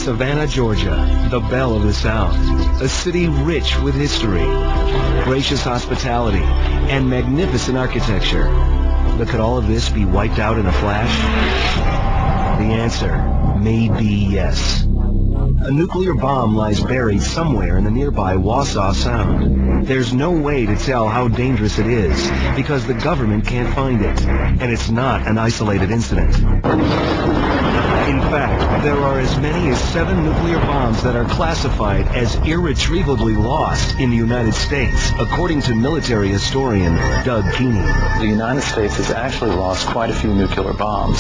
Savannah, Georgia, the belle of the South, a city rich with history, gracious hospitality, and magnificent architecture. But could all of this be wiped out in a flash? The answer may be yes. A nuclear bomb lies buried somewhere in the nearby Wausau Sound. There's no way to tell how dangerous it is because the government can't find it, and it's not an isolated incident. In fact, there are as many as 7 nuclear bombs that are classified as irretrievably lost in the United States, according to military historian Doug Keeney. The United States has actually lost quite a few nuclear bombs.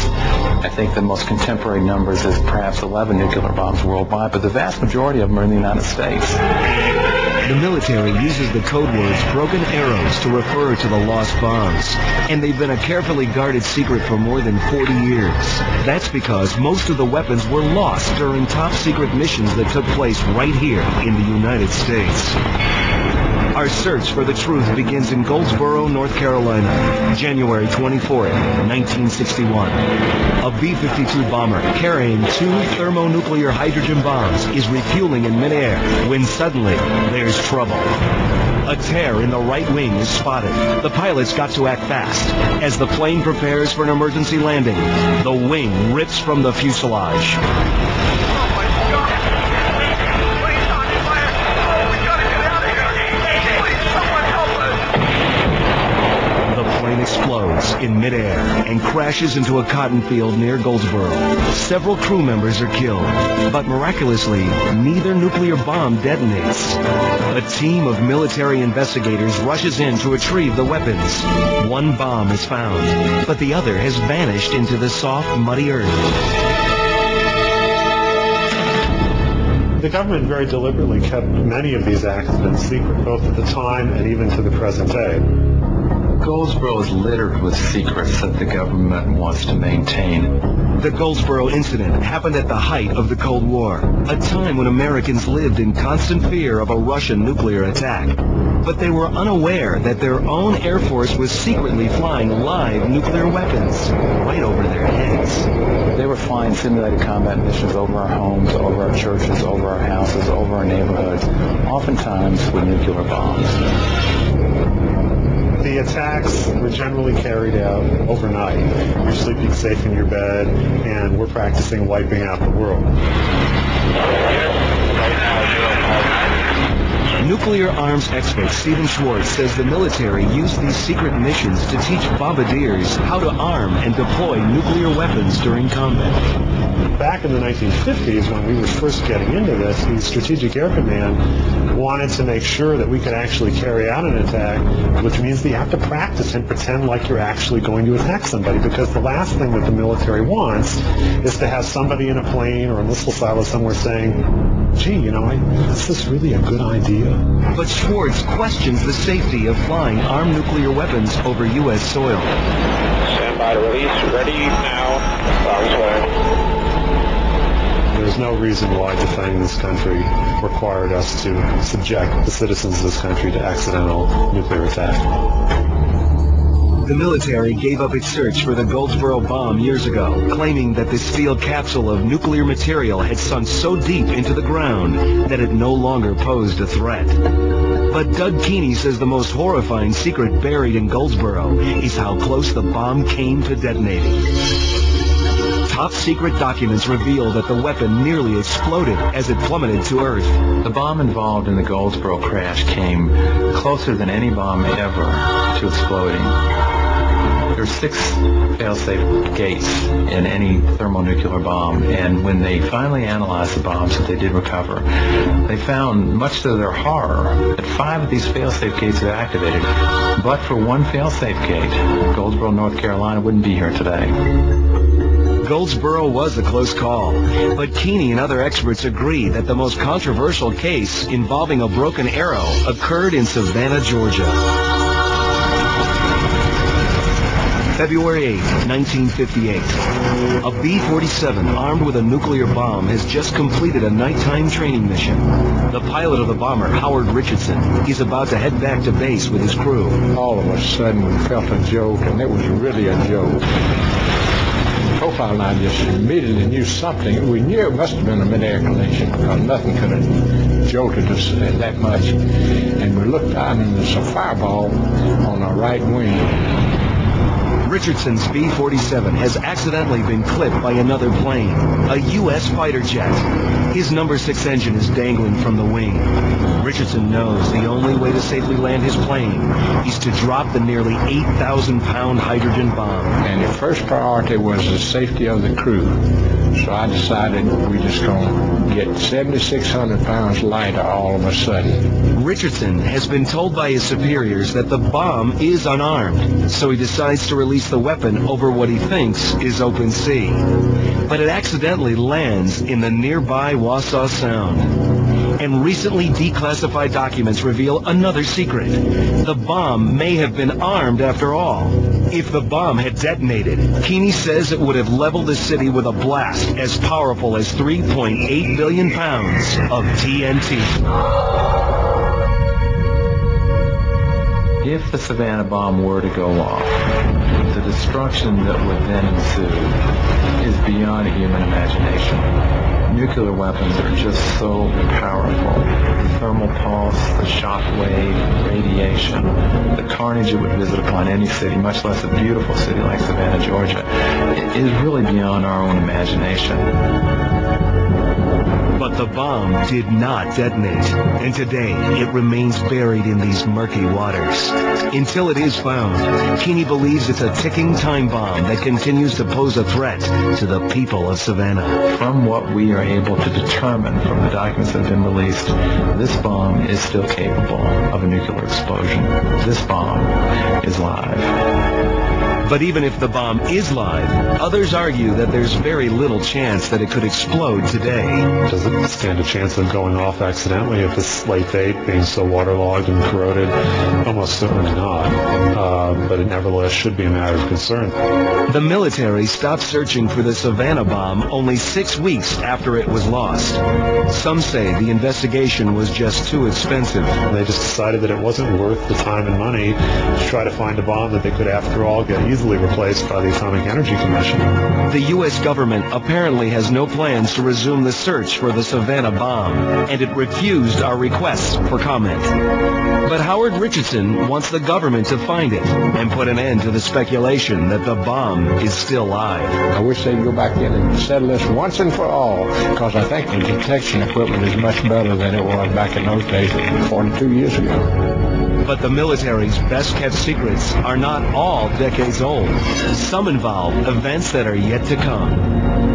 I think the most contemporary numbers is perhaps 11 nuclear bombs worldwide, but the vast majority of them are in the United States. The military uses the code words broken arrows to refer to the lost bombs, and they've been a carefully guarded secret for more than 40 years. That's because most of the weapons were lost during top-secret missions that took place right here in the United States. Our search for the truth begins in Goldsboro, North Carolina, January 24th, 1961. A B-52 bomber carrying 2 thermonuclear hydrogen bombs is refueling in midair when suddenly there's trouble. A tear in the right wing is spotted. The pilots got to act fast. As the plane prepares for an emergency landing, the wing rips from the fuselage. Explodes in midair and crashes into a cotton field near Goldsboro. Several crew members are killed, but miraculously, neither nuclear bomb detonates. A team of military investigators rushes in to retrieve the weapons. 1 bomb is found, but the other has vanished into the soft, muddy earth. The government very deliberately kept many of these accidents secret, both at the time and even to the present day. Goldsboro is littered with secrets that the government wants to maintain. The Goldsboro incident happened at the height of the Cold War, a time when Americans lived in constant fear of a Russian nuclear attack. But they were unaware that their own Air Force was secretly flying live nuclear weapons right over their heads. They were flying simulated combat missions over our homes, over our churches, over our houses, over our neighborhoods, oftentimes with nuclear bombs. The attacks were generally carried out overnight. You're sleeping safe in your bed, and we're practicing wiping out the world. Nuclear arms expert Stephen Schwartz says the military used these secret missions to teach bombardiers how to arm and deploy nuclear weapons during combat. Back in the 1950s, when we were first getting into this, the Strategic Air Command wanted to make sure that we could actually carry out an attack, which means that you have to practice and pretend like you're actually going to attack somebody, because the last thing that the military wants is to have somebody in a plane or a missile silo somewhere saying, gee, is this really a good idea? But Schwartz questions the safety of flying armed nuclear weapons over U.S. soil. Stand by to release. Ready now. There's no reason why defending this country required us to subject the citizens of this country to accidental nuclear attack. The military gave up its search for the Goldsboro bomb years ago, claiming that this steel capsule of nuclear material had sunk so deep into the ground that it no longer posed a threat. But Doug Keeney says the most horrifying secret buried in Goldsboro is how close the bomb came to detonating. Top-secret documents reveal that the weapon nearly exploded as it plummeted to Earth. The bomb involved in the Goldsboro crash came closer than any bomb ever to exploding. There are 6 fail-safe gates in any thermonuclear bomb, and when they finally analyzed the bombs that they did recover, they found, much to their horror, that 5 of these fail-safe gates are activated. But for one fail-safe gate, Goldsboro, North Carolina wouldn't be here today. Goldsboro was a close call, but Keeney and other experts agree that the most controversial case involving a broken arrow occurred in Savannah, Georgia. February 8, 1958. A B-47 armed with a nuclear bomb has just completed a nighttime training mission. The pilot of the bomber, Howard Richardson, is about to head back to base with his crew. All of a sudden we felt a joke, and it was really a joke. profile and I just immediately knew something. We knew it must have been a mid-air collision because nothing could have jolted us that much. And we looked down and there's a fireball on our right wing. Richardson's B-47 has accidentally been clipped by another plane, a U.S. fighter jet. His number 6 engine is dangling from the wing. Richardson knows the only way to safely land his plane is to drop the nearly 8,000-pound hydrogen bomb. And the first priority was the safety of the crew. So I decided we just going to get 7,600 pounds lighter all of a sudden. Richardson has been told by his superiors that the bomb is unarmed, so he decides to release the weapon over what he thinks is open sea. But it accidentally lands in the nearby Wassaw Sound. And recently declassified documents reveal another secret. The bomb may have been armed after all. If the bomb had detonated, Keeney says it would have leveled the city with a blast as powerful as 3.8 billion pounds of TNT. If the Savannah bomb were to go off, the destruction that would then ensue is beyond human imagination. Nuclear weapons are just so powerful. The thermal pulse, the shock wave, radiation, the carnage it would visit upon any city, much less a beautiful city like Savannah, Georgia, is really beyond our own imagination. But the bomb did not detonate, and today it remains buried in these murky waters. Until it is found, Keeney believes it's a ticking time bomb that continues to pose a threat to the people of Savannah. From what we are able to determine from the documents that have been released, this bomb is still capable of a nuclear explosion. This bomb is live. But even if the bomb is live, others argue that there's very little chance that it could explode today. Does it stand a chance of going off accidentally at this late date, being so waterlogged and corroded? Almost certainly not. But it nevertheless should be a matter of concern. The military stopped searching for the Savannah bomb only 6 weeks after it was lost. Some say the investigation was just too expensive. They just decided that it wasn't worth the time and money to try to find a bomb that they could, after all, get easily replaced by the Atomic Energy Commission. The U.S. government apparently has no plans to resume the search for the Savannah bomb, and it refused our requests for comment. But Howard Richardson wants the government to find it and put an end to the speculation that the bomb is still live. I wish they'd go back in and settle this once and for all, because I think the detection equipment is much better than it was back in those days, 42 years ago. But the military's best-kept secrets are not all decades old. Some involve events that are yet to come.